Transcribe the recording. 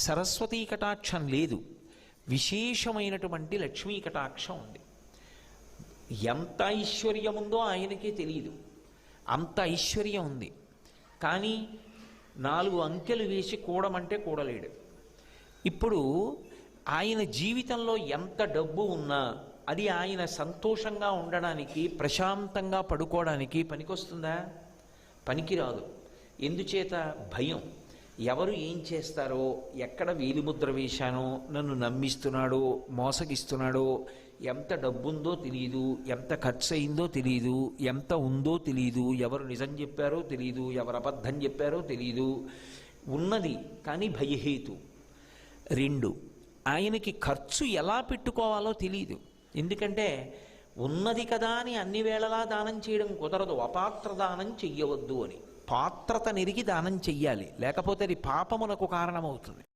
సరస్వతీ కటాక్షం లేదు, విశేషమైనటువంటి లక్ష్మీ కటాక్షం ఉంది. ఎంత ఐశ్వర్యం ఉందో ఆయనకే తెలియదు, అంత ఐశ్వర్యం ఉంది. కానీ 4 అంకెలు వేసి కూడమంటే కూడలేడు. ఇప్పుడు ఆయన జీవితంలో ఎంత డబ్బు ఉన్నా అది ఆయన సంతోషంగా ఉండడానికి, ప్రశాంతంగా పడుకోవడానికి పనికొస్తుందా? పనికిరాదు. ఎందుచేత? భయం. ఎవరు ఏం చేస్తారో, ఎక్కడ వేలిముద్ర వేశానో, నన్ను నమ్మిస్తున్నాడో మోసగిస్తున్నాడో, ఎంత డబ్బుందో తెలియదు, ఎంత ఖర్చు అయిందో తెలియదు, ఎంత ఉందో తెలియదు, ఎవరు నిజం చెప్పారో తెలియదు, ఎవరు అబద్ధం చెప్పారో తెలియదు. ఉన్నది కానీ భయహేతు. 2, ఆయనకి ఖర్చు ఎలా పెట్టుకోవాలో తెలియదు. ఎందుకంటే ఉన్నది కదా అని అన్ని వేళలా దానం చేయడం కుదరదు. అపాత్ర దానం చెయ్యవద్దు అని. పాత్రత నెరిగి దానం చెయ్యాలి, లేకపోతే అది పాపమునకు కారణమవుతుంది.